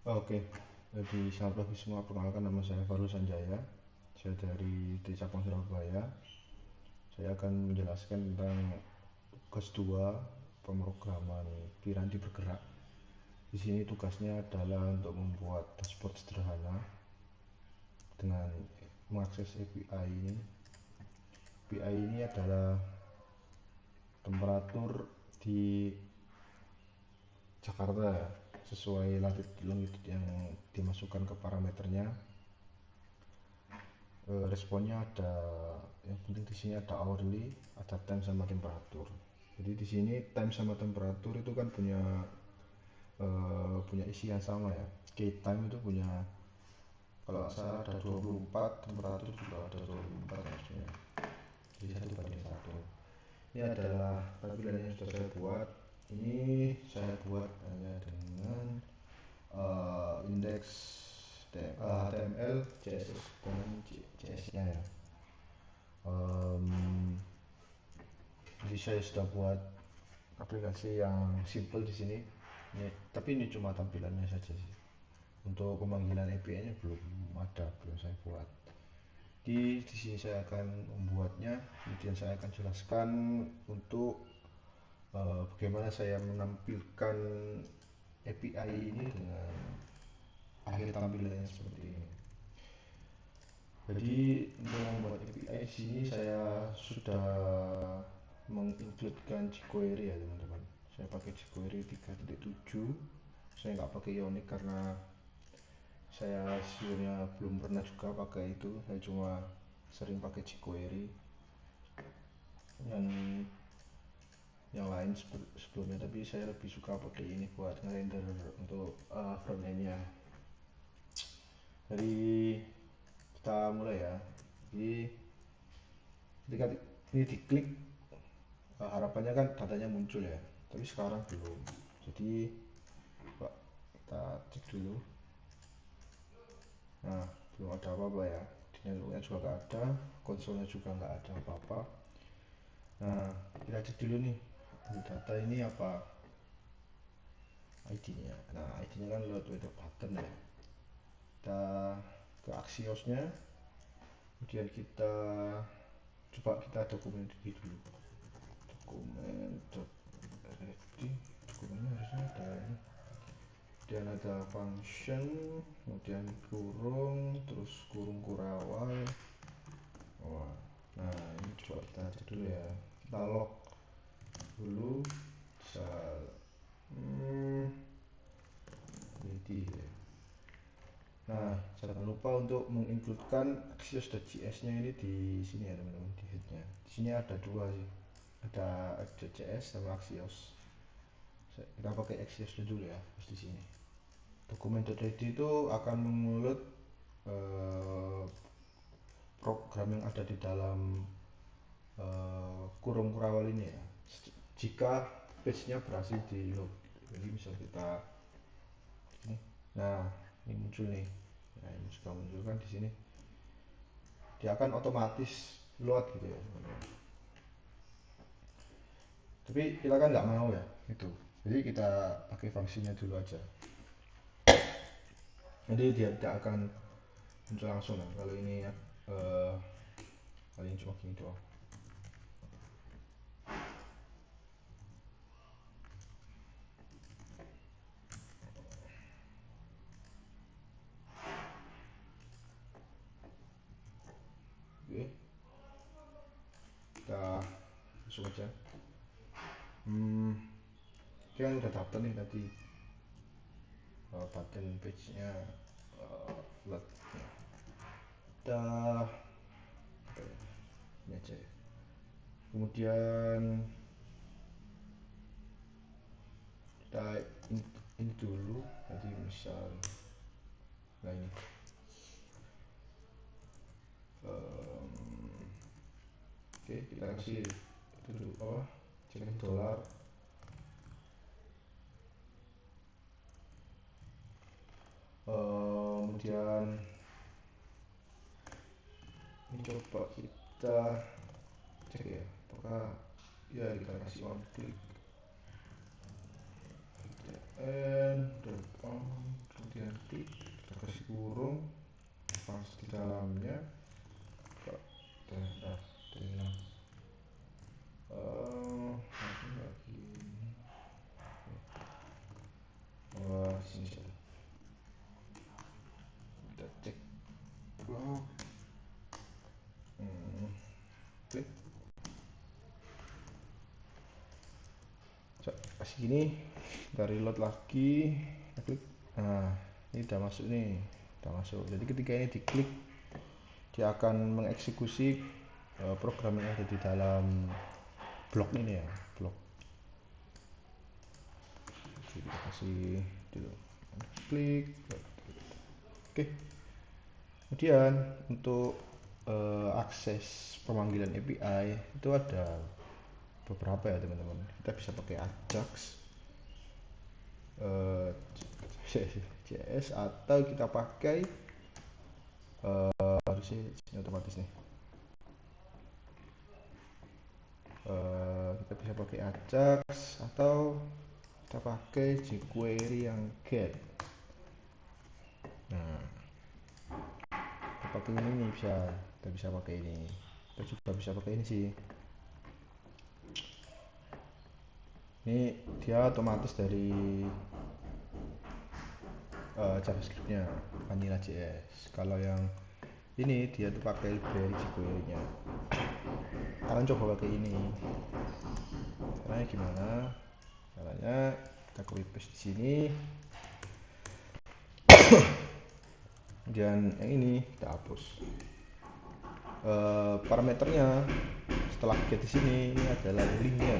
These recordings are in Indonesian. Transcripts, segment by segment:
Oke, jadi selamat pagi semua. Perkenalkan, nama saya Farul Sanjaya. Saya dari Trisakti Surabaya. Saya akan menjelaskan tentang tugas 2 pemrograman piranti bergerak. Di sini tugasnya adalah untuk membuat dashboard sederhana dengan mengakses API ini. API ini adalah temperatur di Jakarta sesuai latitude yang dimasukkan ke parameternya. Responnya ada, yang penting di sini ada hourly, ada time sama temperatur. Jadi di sini time sama temperatur itu kan punya isi yang sama ya. Time itu punya, kalau saya ada 24, temperatur juga ada 24 harusnya. Jadi 1:1. Ini adalah tampilan yang sudah saya buat. Ini saya buat hanya dengan indeks HTML, CSS dan CSS-nya ya. Jadi saya sudah buat aplikasi yang simple di sini. Tapi ini cuma tampilannya saja sih. Untuk pemanggilan API-nya belum ada, belum saya buat. Di sini saya akan membuatnya, kemudian saya akan jelaskan untuk bagaimana saya menampilkan API ini dengan akhir tampilannya seperti ini. Jadi untuk membuat API di sini saya sudah mengincludekan jQuery ya teman-teman. Saya pakai jQuery 3.7. Saya nggak pakai Ionic karena saya sebenarnya belum pernah juga pakai itu. Saya cuma sering pakai jQuery dan yang lain sebelumnya, tapi saya lebih suka pakai ini buat ngerender untuk frontend-nya. Jadi kita mulai ya. Jadi ketika ini diklik, harapannya kan datanya muncul ya, tapi sekarang belum. Jadi kita cek dulu. Nah, belum ada apa-apa ya. Di networknya juga nggak ada, konsolnya juga nggak ada apa-apa. Nah, kita cek dulu nih, data ini apa ID-nya. Nah, ID-nya kan load with a button ya. Kita ke Axios-nya, kemudian kita coba kita dokumentasi dulu. Dokumennya harusnya ada ini. Kemudian ada function, kemudian kurung, terus kurung kurawal. Nah ini coba kita cek dulu ya. Kita log dulu. Jadi nah, jangan lupa untuk mengincludekan Axios.js-nya ini di sini ya teman-teman, di head-nya. Di sini ada dua sih, ada Axios.js sama Axios. Kita pakai Axios dulu ya, di sini. Dokumen.id itu akan mengulut program yang ada di dalam kurung kurawal ini ya. Jika page-nya berhasil di load, jadi misal kita ini, nah ini muncul nih. Nah ini sudah muncul kan di sini. Dia akan otomatis load gitu ya. Tapi kita kan nggak mau ya itu. Jadi kita pakai fungsinya dulu aja. Jadi dia tidak akan muncul langsung ya. Kalau ini paling cuma gini doang. Oke, kita masuk aja. Oke, kan udah daftar nih tadi button page-nya flat. Kita ini aja ya. Kemudian kita ini dulu, nanti misal nah ini oke, kita kasih itu dulu apa, cek dolar. Kemudian ini coba kita cek ya, apakah ya kita kasih on click and kemudian segini, kita reload lagi, kita klik. Nah, ini udah masuk nih, udah masuk. Jadi ketika ini diklik, dia akan mengeksekusi program yang ada di dalam blok ini ya, blok. Jadi kita kasih dulu, klik. Oke. Kemudian untuk akses pemanggilan API itu ada beberapa ya teman-teman. Kita bisa pakai Ajax, JS, atau kita pakai harusnya otomatis nih. Kita bisa pakai Ajax atau kita pakai jQuery yang get. Nah, kita pakai ini nih, kita bisa pakai ini. Kita juga bisa pakai ini sih. Ini dia otomatis dari JavaScript-nya, Vanilla.js. Kalau yang ini dia tuh pakai library jQuery-nya. Kalian coba pakai ini. Caranya gimana? Caranya kita copy paste di sini. Dan yang ini kita hapus. Parameternya setelah get di sini ini adalah linknya.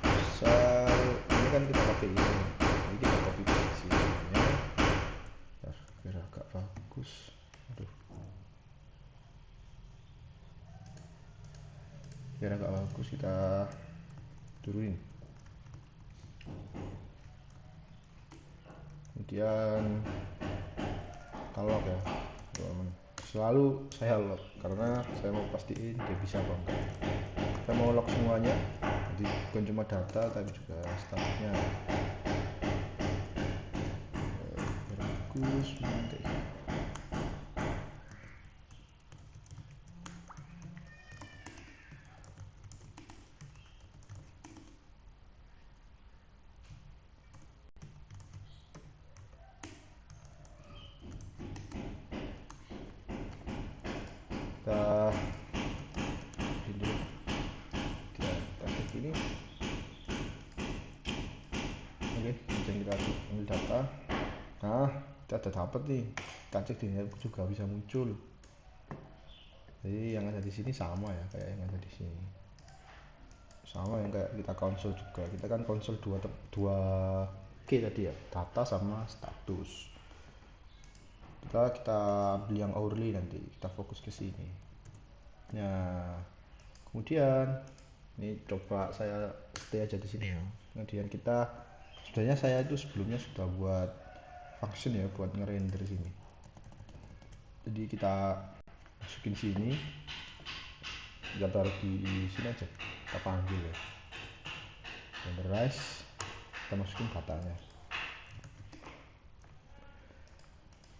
Misal ini kan kita pakai ini. Jadi kita copy paste di sini. Biar agak bagus. Aduh. Biar agak bagus kita turunin. Kemudian kalau ya teman-teman, selalu saya lock karena saya mau pastiin dia bisa apa enggak. Saya mau lock semuanya, jadi bukan cuma data tapi juga statusnya. Bagus kayak gitu. Kita dulu kita kasih ini. Oke, kemudian kita ambil data. Nah, kita ada dapat nih, kita cek di network juga bisa muncul. Jadi yang ada di sini sama ya kayak yang ada di sini, sama yang kayak kita konsol juga. Kita kan konsol dua key tadi ya, data sama status. Kita ambil yang hourly, nanti kita fokus ke sini. Nah, kemudian ini coba saya stay aja di sini ya. Kemudian kita sebenarnya saya itu sebelumnya sudah buat function ya buat ngerender sini. Jadi kita masukin sini, kita taruh di sini aja, kita panggil ya, renderize, kita masukin datanya.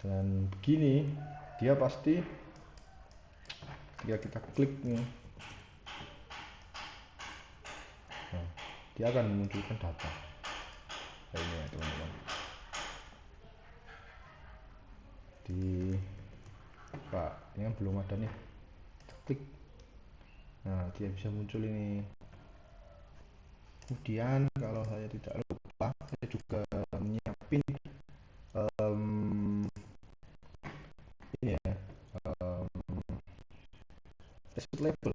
Dan begini dia pasti ketika kita klik nih, nah, dia akan memunculkan data kayak ini ya teman-teman. Di Pak, ini yang belum ada nih, klik, nah dia bisa muncul ini. Kemudian kalau saya tidak lupa, saya juga menyiapin ini ya, asset label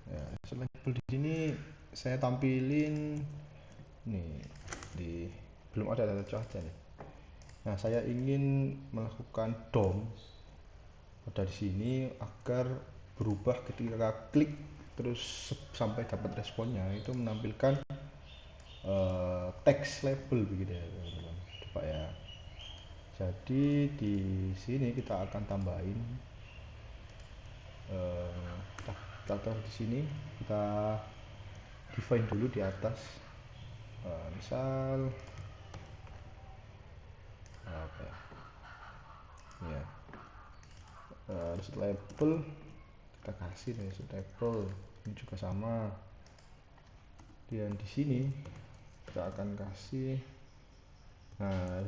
ya. Asset label di sini saya tampilin nih, belum ada data cuaca nih. Nah, saya ingin melakukan DOM pada di sini agar berubah ketika klik terus sampai dapat responnya itu menampilkan text label begitu ya teman-teman. Coba ya. Jadi di sini kita akan tambahin kita taruh di sini, kita define dulu di atas. Misal apa ya? Ya. Label kita kasih nih label ini juga sama. Dan di sini kita akan kasih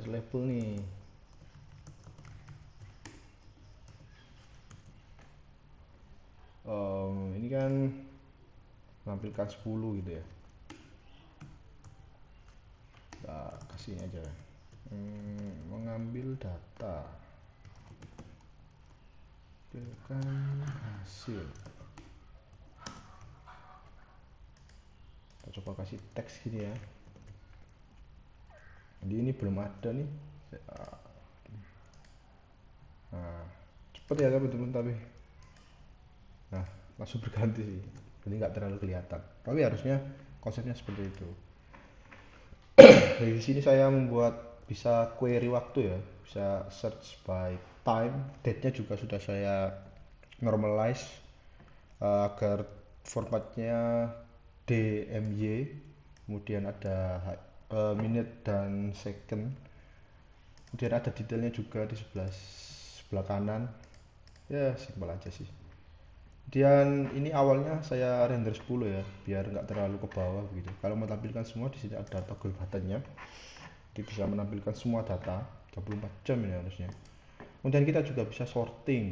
label nih. Ini kan menampilkan 10 gitu ya. sini aja. Mengambil data, tampilkan hasil. Kita coba kasih teks gini ya. Jadi ini belum ada nih. Nah, cepet ya teman-teman, tapi nah langsung berganti sih, jadi nggak terlalu kelihatan, tapi harusnya konsepnya seperti itu. Dari sini saya membuat bisa query waktu ya, bisa search by time, date-nya juga sudah saya normalize agar formatnya DMY, kemudian ada minute dan second, kemudian ada detailnya juga di sebelah kanan. Ya simpel aja sih. Kemudian ini awalnya saya render 10 ya, biar nggak terlalu ke bawah gitu. Kalau mau tampilkan semua, di sini ada toggle buttonnya, jadi bisa menampilkan semua data 24 jam ini harusnya. Kemudian kita juga bisa sorting,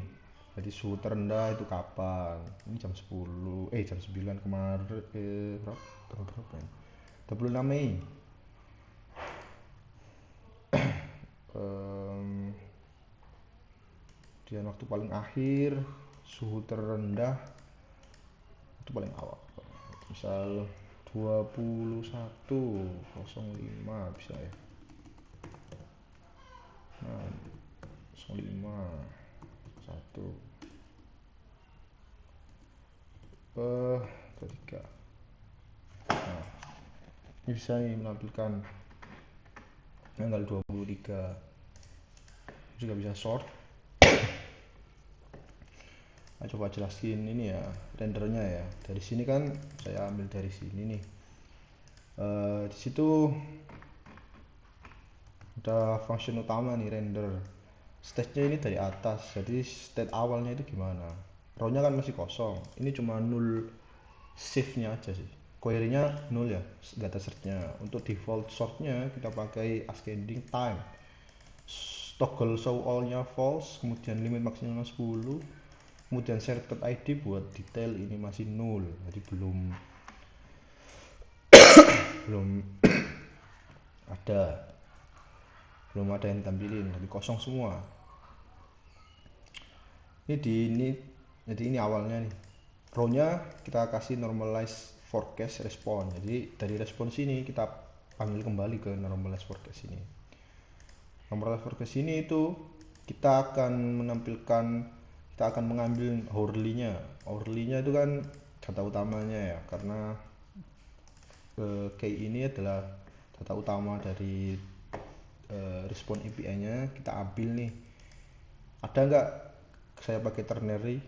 jadi suhu terendah itu kapan. Ini jam 10, jam 9 kemarin, berapa ya? 26 Mei. Kemudian waktu paling akhir, suhu terendah itu paling awal, misal 21.05 bisa ya. Nah, 05 1 3. Nah, ini bisa nih menampilkan tanggal 23. Juga bisa sort. Nah, coba jelasin ini ya, rendernya ya. Dari sini kan saya ambil dari sini nih. Di situ ada function utama nih, render. Stage-nya ini dari atas, jadi state awalnya itu gimana. Row-nya kan masih kosong, ini cuma null shift-nya aja sih. Query-nya null ya, data search-nya. Untuk default sort-nya kita pakai ascending time. Toggle show all-nya false, kemudian limit maksimal 10, kemudian selected ID buat detail ini masih null, jadi belum ada yang ditampilin, jadi kosong semua. Jadi ini awalnya nih. Row-nya kita kasih normalize forecast response. Jadi dari respon sini kita panggil kembali ke normalize forecast ini. Normalize forecast ini itu kita akan mengambil hourly-nya. Hourly-nya itu kan data utamanya ya, karena key ini adalah data utama dari respon API-nya. Kita ambil nih, ada nggak saya pakai ternary,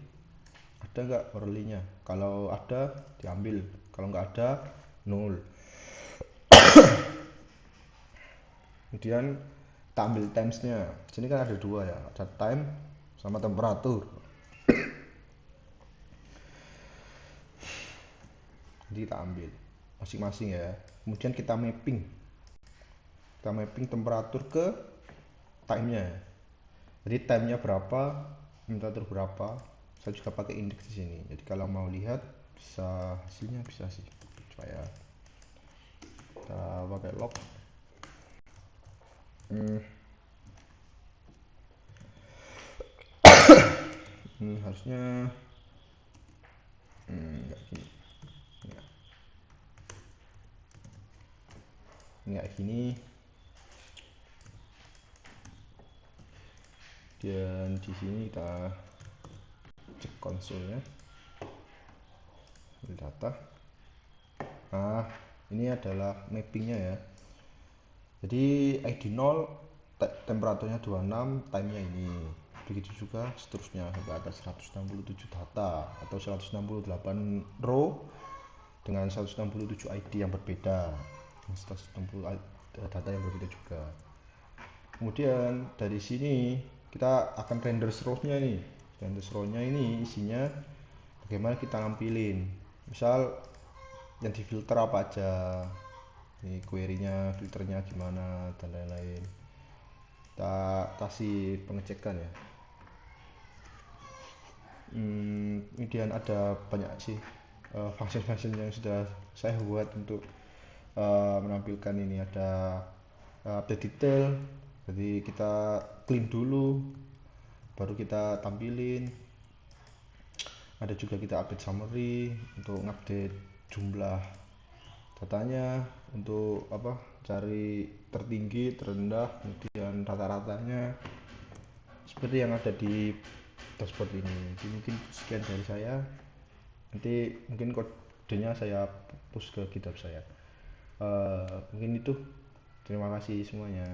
ada nggak hourly-nya. Kalau ada diambil, kalau nggak ada null. Kemudian kita ambil times-nya. Sini kan ada dua ya, ada time sama temperatur. Jadi kita ambil masing-masing ya. Kemudian kita mapping temperatur ke time-nya. Jadi time-nya berapa, temperatur berapa. Saya juga pakai indeks di sini. Jadi kalau mau lihat bisa hasilnya, bisa sih. Supaya kita pakai log. Harusnya enggak gini. Enggak gini. Dan di sini kita cek konsolnya, data. Nah, ini adalah mappingnya ya. Jadi ID 0, temperaturnya 26, time-nya ini. Begitu juga seterusnya sampai ada 167 data atau 168 row dengan 167 ID yang berbeda. 160 data yang berbeda juga. Kemudian dari sini kita akan render row-nya nih. Render row-nya ini isinya bagaimana kita nampilin. Misal yang difilter apa aja, ini query-nya, filternya gimana dan lain-lain. Kita kasih pengecekan ya. Kemudian ada banyak sih function yang sudah saya buat untuk menampilkan ini. Ada update detail. Jadi kita clean dulu baru kita tampilin. Ada juga kita update summary untuk ngupdate jumlah datanya, untuk cari tertinggi, terendah, kemudian rata-ratanya seperti yang ada di dashboard ini. Jadi mungkin sekian dari saya, nanti mungkin kodenya saya push ke GitHub saya. Mungkin itu, terima kasih semuanya.